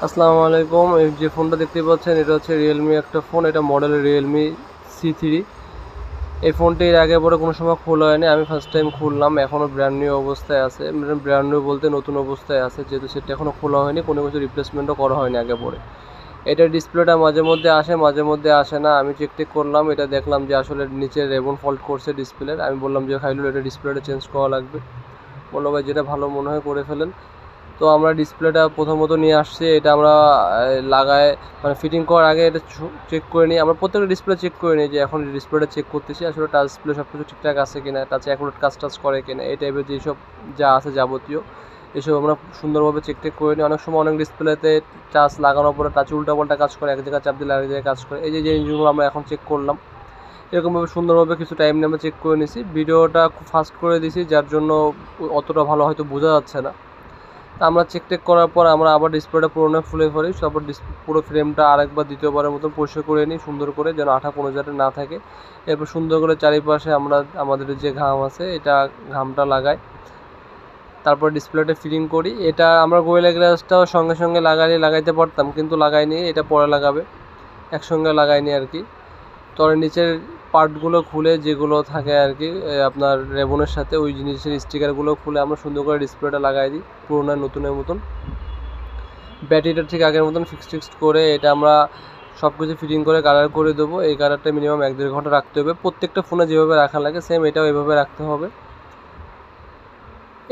আসসালামু আলাইকুম। এই যে ফোনটা দেখতে পাচ্ছেন এটা হচ্ছে রিয়েলমি একটা ফোন। এটা মডেল রিয়েলমি C3। এই ফোনটি এর আগে পরে কোনো সময় খোলা হয়নি, আমি ফার্স্ট টাইম খুললাম। এখনও ব্র্যান্ড নিউ অবস্থায় আছে, ব্র্যান্ড নিউ বলতে নতুন অবস্থায় আছে, যেহেতু সেটা এখনও খোলা হয়নি, কোনো কিছু রিপ্লেসমেন্টও করা হয়নি আগে পরে। এটার ডিসপ্লেটা মাঝে মধ্যে আসে, মাঝে মধ্যে আসে না। আমি চেক টেক করলাম, এটা দেখলাম যে আসলে নিচে রেবন ফল্ট করছে ডিসপ্লের। আমি বললাম যে খাইলুল এটা ডিসপ্লেটা চেঞ্জ করা লাগবে। বললো ভাই যেটা ভালো মনে হয় করে ফেলেন। তো আমরা ডিসপ্লেটা প্রথমত নিয়ে আসছি, এটা আমরা লাগায় মানে ফিটিং করার আগে এটা চেক করে নিই। আমরা প্রত্যেকটা ডিসপ্লে চেক করে নিই যে এখন ডিসপ্লেটা চেক করতেছি আসলে টাচ ডিসপ্লে সব কিছু ঠিকঠাক আছে কিনা, টাচে অ্যাকুরেট কাজ টাচ করে কিনা, এই টাইপের যেসব যা আছে যাবতীয় এসব আমরা সুন্দরভাবে চেক টেক করে নিই। অনেক সময় অনেক ডিসপ্লেতে টাচ লাগানোর পরে টাচ উল্টাপাল্টা কাজ করে, এক জায়গায় চাপ দিলে আরেক জায়গায় কাজ করে। এই যে জিনিসগুলো আমরা এখন চেক করলাম, এরকমভাবে সুন্দরভাবে কিছু টাইম নিয়ে আমরা চেক করে নিছি। ভিডিওটা খুব ফাস্ট করে দিছি, যার জন্য অতটা ভালো হয়তো বোঝা যাচ্ছে না। আমরা চেক টেক করার পর আমরা আবার ডিসপ্লেটা পুরোনো খুলে ফেলি, তারপর পুরো ফ্রেমটা আরেকবার দ্বিতীয়বারের মতন পরিষ্কার করে নিই সুন্দর করে, যেন আঠা কোনো জায়গায় না থাকে। এরপর সুন্দর করে চারিপাশে আমরা আমাদের যে ঘাম আছে এটা ঘামটা লাগাই, তারপর ডিসপ্লেটা ফিটিং করি। এটা আমরা গোরিলা গ্লাসটাও সঙ্গে সঙ্গে লাগাইতে পারতাম, কিন্তু লাগাইনি, এটা পরে লাগাবে, একসঙ্গে লাগাইনি আর কি। তবে নিচের পার্টগুলো খুলে যেগুলো থাকে আর কি আপনার রেবনের সাথে, ওই জিনিসের স্টিকারগুলো খুলে আমরা সুন্দর করে ডিসপ্লেটা লাগাই দিই পুরোনো নতুনের মতন। ব্যাটারিটা ঠিক আগের মতন ফিক্সড করে এটা আমরা সব কিছু ফিটিং করে কালার করে দেবো। এই কালারটা মিনিমাম 1-1.5 ঘন্টা রাখতে হবে। প্রত্যেকটা ফোনে যেভাবে রাখা লাগে সেম এটাও এভাবে রাখতে হবে।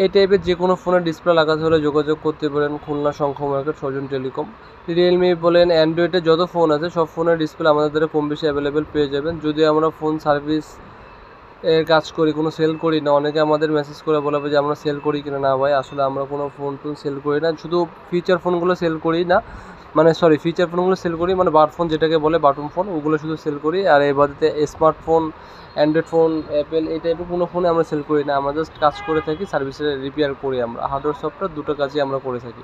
এই টাইপের যে কোনো ফোনের ডিসপ্লে লাগাতে হলে যোগাযোগ করতে পারেন খুলনা শঙ্খ মার্কেট, সজন টেলিকম। রিয়েলমি বলেন, অ্যান্ড্রয়েডের যত ফোন আছে সব ফোনের ডিসপ্লে আমাদের দ্বারা কম বেশি অ্যাভেলেবেল পেয়ে যাবেন। যদি আমরা ফোন সার্ভিস এর কাজ করি, কোনো সেল করি না। অনেকে আমাদের মেসেজ করে বলে যে আমরা সেল করি কিনা। না ভাই, আসলে আমরা কোনো ফোন টোন সেল করি না, শুধু ফিচার ফোনগুলো সেল করি না, মানে সরি ফিচার ফোনগুলো সেল করি, মানে বাট ফোন যেটাকে বলে বাটন ফোন, ওগুলো শুধু সেল করি। আর এই বাদে স্মার্টফোন, অ্যান্ড্রয়েড ফোন, অ্যাপেল এই টাইপের কোনো ফোনে আমরা সেল করি না। আমরা জাস্ট কাজ করে থাকি, সার্ভিসের রিপেয়ার করি। আমরা হার্ডওয়্যার সফটওয়্যার দুটো কাজই আমরা করে থাকি।